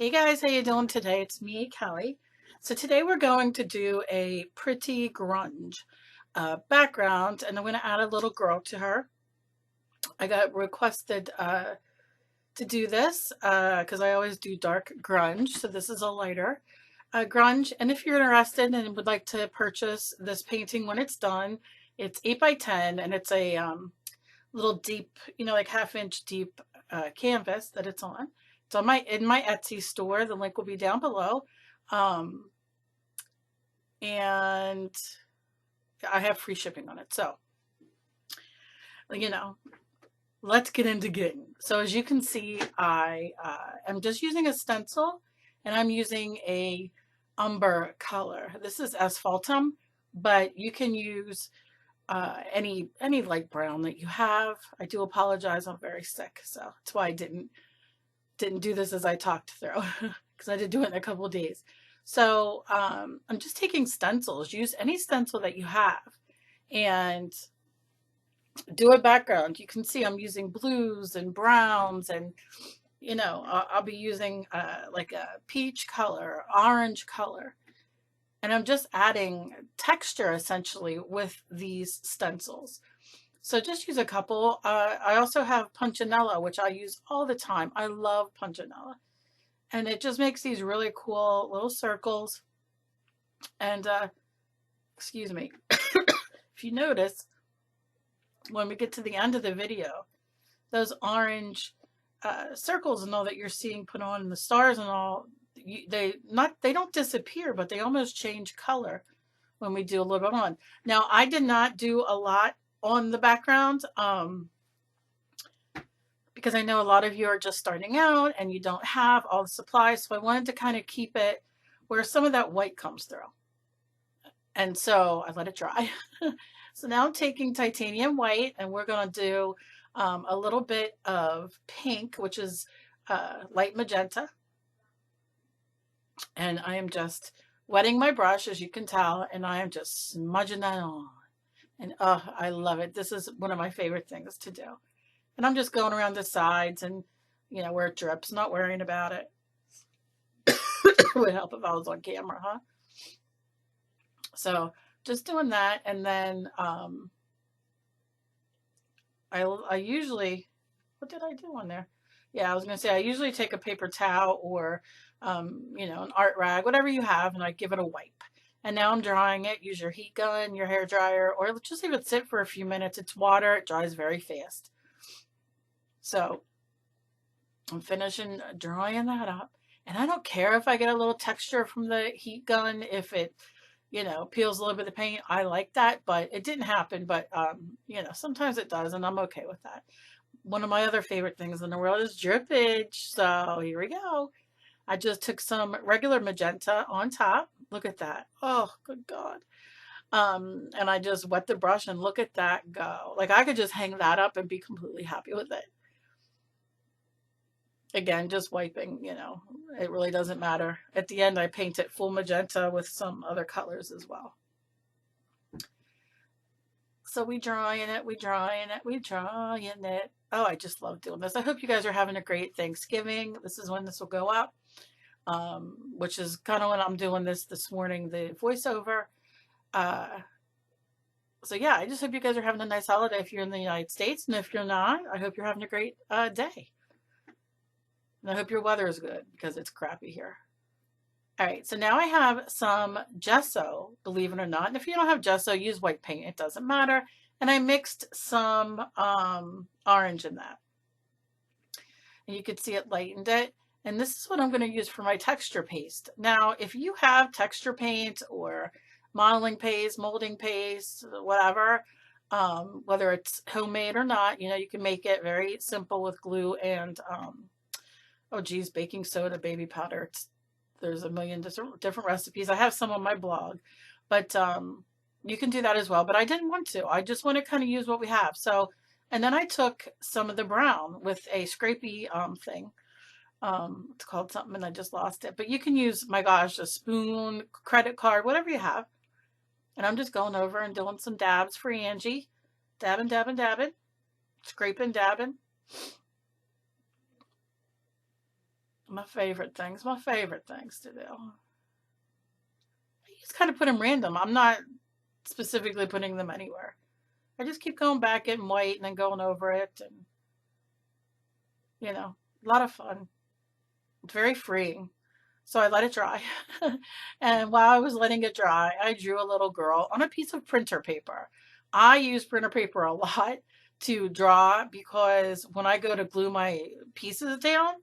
Hey guys, how you doing today? It's me, Kelly. So today we're going to do a pretty grunge background, and I'm going to add a little girl to her. I got requested to do this because I always do dark grunge, so this is a lighter grunge. And if you're interested and would like to purchase this painting when it's done, it's 8 by 10, and it's a little deep, like half-inch deep canvas that it's on. It's on my Etsy store. The link will be down below. Um, and I have free shipping on it. So, you know, let's get into getting. So as you can see, I am just using a stencil, and I'm using a umber color. This is asphaltum, but you can use any light brown that you have. I do apologize. I'm very sick, so that's why I didn't do this as I talked through because I did do it in a couple of days. So I'm just taking stencils. Use any stencil that you have and do a background. You can see I'm using blues and browns, and I'll be using like a peach color, orange color, and I'm just adding texture essentially with these stencils. So just use a couple. I also have punchinella, which I use all the time. I love punchinella. And it just makes these really cool little circles. And excuse me, if you notice, when we get to the end of the video, those orange circles and all that you're seeing put on, and the stars and all, they don't disappear, but they almost change color when we do a little bit on. Now, I did not do a lot on the background because I know a lot of you are just starting out and you don't have all the supplies. So I wanted to kind of keep it where some of that white comes through. And so I let it dry. So now I'm taking titanium white, and we're going to do a little bit of pink, which is light magenta. And I am just wetting my brush, as you can tell, and I am just smudging that on. And oh, I love it. This is one of my favorite things to do. And I'm just going around the sides and, where it drips, not worrying about it. It would help if I was on camera, huh? So just doing that. And then I usually, what did I do on there? Yeah, I was going to say, I usually take a paper towel or, an art rag, whatever you have, and I give it a wipe. And now I'm drying it. Use your heat gun, your hair dryer, or just leave it sit for a few minutes. It's water. It dries very fast. So I'm finishing drying that up. And I don't care if I get a little texture from the heat gun, if it, peels a little bit of paint. I like that, but it didn't happen. But, sometimes it does, and I'm okay with that. One of my other favorite things in the world is drippage. So here we go. I just took some regular magenta on top. Look at that. Oh, good God. And I just wet the brush, and look at that go. Like, I could just hang that up and be completely happy with it. Again, just wiping, it really doesn't matter. At the end, I paint it full magenta with some other colors as well. So we drawing it, we drawing it, we drawing it. Oh, I just love doing this. I hope you guys are having a great Thanksgiving. This is when this will go up, which is kind of when I'm doing this morning, the voiceover. So yeah, I just hope you guys are having a nice holiday if you're in the United States. And if you're not, I hope you're having a great day. And I hope your weather is good because it's crappy here. All right, so now I have some gesso, believe it or not. And if you don't have gesso, use white paint. It doesn't matter. And I mixed some orange in that. And you could see it lightened it. And this is what I'm going to use for my texture paste. Now, if you have texture paint or modeling paste, molding paste, whatever, whether it's homemade or not, you can make it very simple with glue and oh geez, baking soda, baby powder. There's a million different recipes. I have some on my blog, but you can do that as well. But I didn't want to. I just want to kind of use what we have. So, and then I took some of the brown with a scrapey thing. It's called something, and I just lost it. But you can use, my gosh, a spoon, credit card, whatever you have. And I'm just going over and doing some dabs for Angie. Dabbing, dabbing, dabbing. Scraping, dabbing. My favorite things. My favorite things to do. I just kind of put them random. I'm not specifically putting them anywhere. I just keep going back in white and then going over it, and a lot of fun. It's very freeing. So I let it dry. And while I was letting it dry, I drew a little girl on a piece of printer paper. I use printer paper a lot to draw because when I go to glue my pieces down,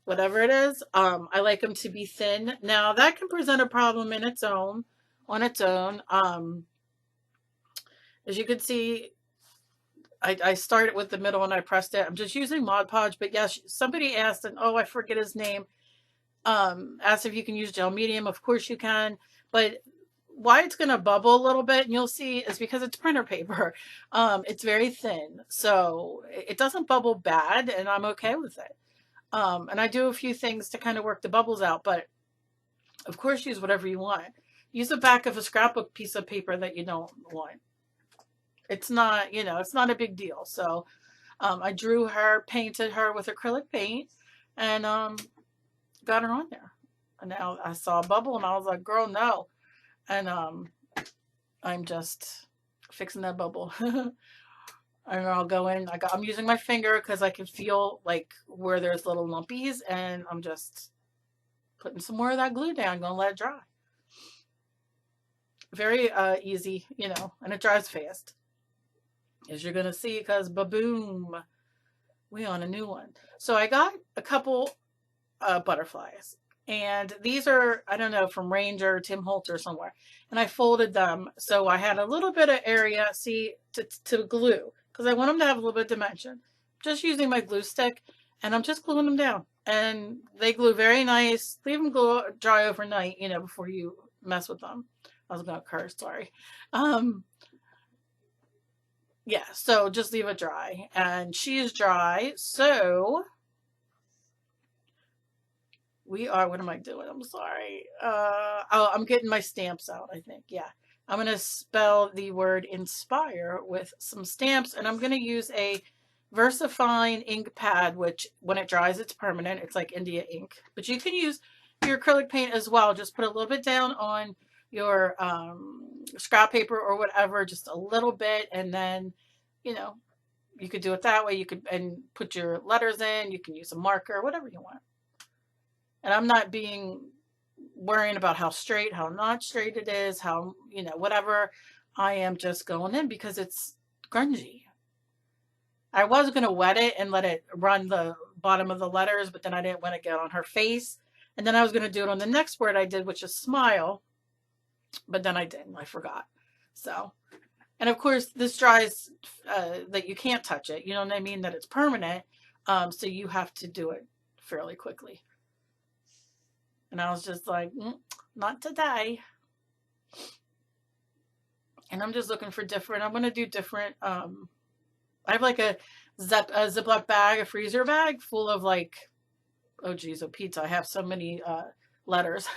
whatever it is, I like them to be thin. Now that can present a problem in its own, on its own. As you can see, I started with the middle and I pressed it. I'm just using Mod Podge, but yes, somebody asked, and oh, I forget his name, asked if you can use gel medium. Of course you can, but why it's going to bubble a little bit, and you'll see, is because it's printer paper. It's very thin, so it doesn't bubble bad, and I'm okay with it. And I do a few things to kind of work the bubbles out, but of course use whatever you want. Use the back of a scrapbook piece of paper that you don't want. It's not, it's not a big deal. So I drew her, painted her with acrylic paint, and got her on there. And now I saw a bubble and I was like, girl, no. And I'm just fixing that bubble. And I'll go in. I'm using my finger because I can feel like where there's little lumpies, and I'm just putting some more of that glue down, gonna let it dry. Very easy, and it dries fast, as you're gonna see, because ba-boom, we on a new one. So I got a couple butterflies, and these are, I don't know, from Range or Tim Holtz or somewhere, and I folded them so I had a little bit of area, see, to glue, because I want them to have a little bit of dimension. Just using my glue stick, and I'm just gluing them down, and they glue very nice. Leave them dry overnight, before you mess with them. I was gonna curse, sorry. Yeah, so just leave it dry, and she is dry, so we are, what am I doing? I'm sorry. Oh, I'm getting my stamps out, I think. Yeah. I'm going to spell the word inspire with some stamps, and I'm going to use a VersaFine ink pad, which when it dries, it's permanent. It's like India ink. But you can use your acrylic paint as well. Just put a little bit down on your scrap paper or whatever, just a little bit, and then, you could do it that way. You could, and put your letters in. You can use a marker, whatever you want. And I'm not worrying about how straight, how not straight it is, how, whatever. I am just going in because it's grungy. I was going to wet it and let it run the bottom of the letters, but then I didn't want to get on her face. And then I was going to do it on the next word I did, which is smile. But then I didn't. I forgot. So, and of course, this dries that you can't touch it. You know what I mean? That it's permanent. So you have to do it fairly quickly. And I was just like, not today. And I'm just looking for different, I'm going to do different, I have like a Ziploc bag, a freezer bag full of like, oh geez, oh pizza. I have so many letters,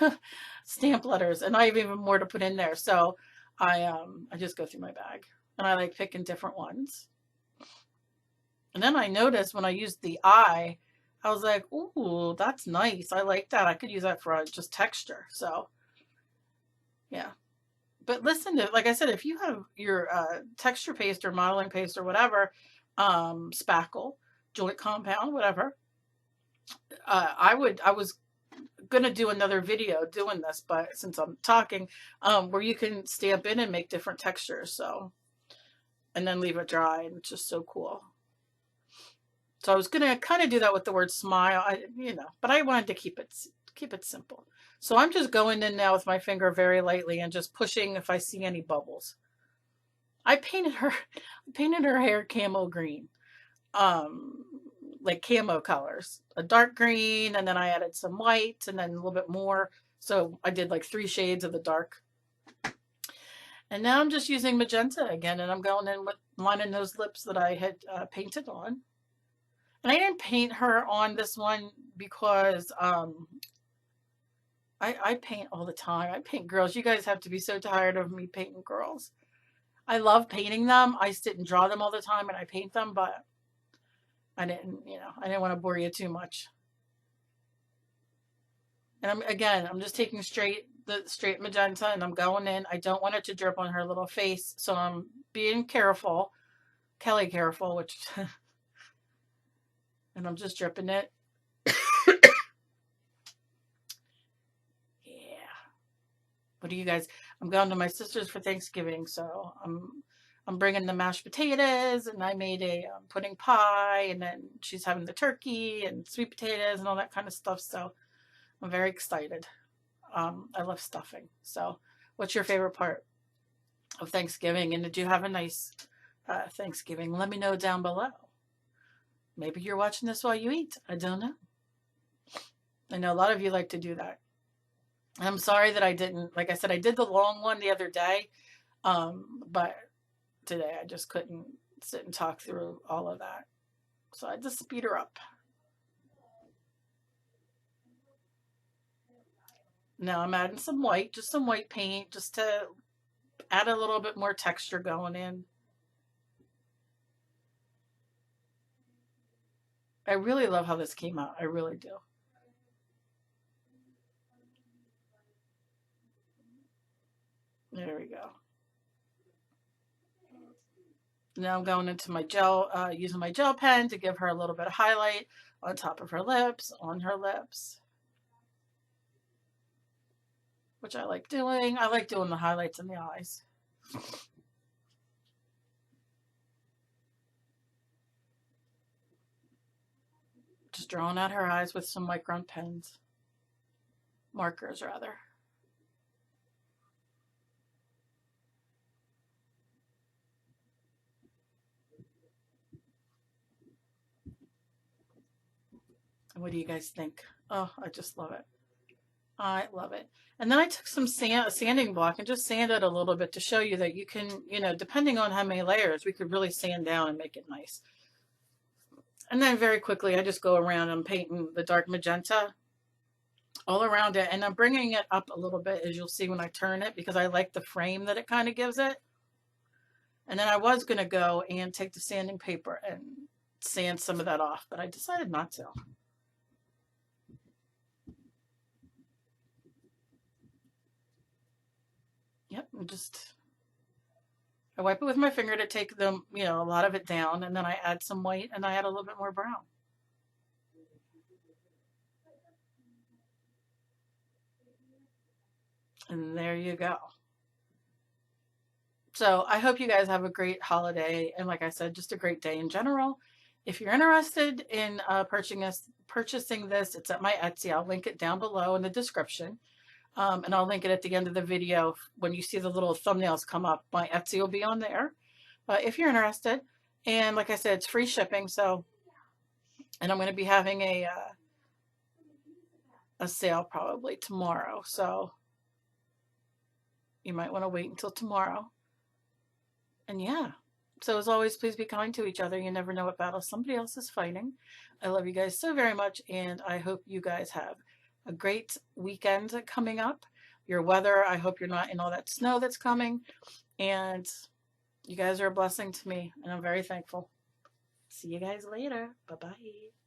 stamp letters, and I have even more to put in there. So I just go through my bag, and I like picking different ones. And then I noticed when I used the eye, I was like, ooh, that's nice. I like that. I could use that for just texture. So, yeah. But listen, like I said, if you have your texture paste or modeling paste or whatever, spackle, joint compound, whatever, I was going to do another video doing this, but since I'm talking, where you can stamp in and make different textures. So, and then leave it dry, and it's just so cool. So I was going to kind of do that with the word smile, but I wanted to keep it simple. So I'm just going in now with my finger very lightly and just pushing if I see any bubbles. I painted her hair camo green, like camo colors, a dark green, and then I added some white and then a little bit more. So I did like 3 shades of the dark. And now I'm just using magenta again, and I'm going in with lining those lips that I had painted on. And I didn't paint her on this one because I paint all the time. I paint girls. You guys have to be so tired of me painting girls. I love painting them. I sit and draw them all the time, and I paint them, but I didn't want to bore you too much. And I'm just taking the straight magenta and I'm going in. I don't want it to drip on her little face. So I'm being careful, Kelly careful, which, and I'm just dripping it. Yeah. What do you guys, I'm going to my sister's for Thanksgiving. So I'm bringing the mashed potatoes, and I made a pudding pie, and then she's having the turkey and sweet potatoes and all that kind of stuff. So I'm very excited. I love stuffing. So what's your favorite part of Thanksgiving? And did you have a nice Thanksgiving? Let me know down below. Maybe you're watching this while you eat. I don't know. I know a lot of you like to do that. I'm sorry that I didn't, like I said, I did the long one the other day, but today I just couldn't sit and talk through all of that. So I had to speed her up. Now I'm adding some white, just some white paint, just to add a little bit more texture going in. I really love how this came out. I really do. There we go. Now I'm going into my gel, using my gel pen to give her a little bit of highlight on top of her lips, on her lips, which I like doing. I like doing the highlights in the eyes. Just drawing out her eyes with some micron pens, markers rather. And what do you guys think? Oh, I just love it. I love it. And then I took some a sanding block and just sanded a little bit to show you that you can, depending on how many layers, we could really sand down and make it nice. And then very quickly, I just go around and painting the dark magenta all around it. And I'm bringing it up a little bit, as you'll see when I turn it, because I like the frame that it kind of gives it. And then I was going to go and take the sanding paper and sand some of that off, but I decided not to. Yep, I wipe it with my finger to take a lot of it down, and then I add some white and I add a little bit more brown. And there you go. So I hope you guys have a great holiday, and like I said, just a great day in general. If you're interested in purchasing this, it's at my Etsy. I'll link it down below in the description. And I'll link it at the end of the video. When you see the little thumbnails come up, my Etsy will be on there if you're interested. And like I said, it's free shipping. And I'm going to be having a sale probably tomorrow. So you might want to wait until tomorrow. And yeah. So as always, please be kind to each other. You never know what battle somebody else is fighting. I love you guys so very much, and I hope you guys have a great weekend coming up. Your weather, I hope you're not in all that snow that's coming. And you guys are a blessing to me, and I'm very thankful. See you guys later. Bye-bye.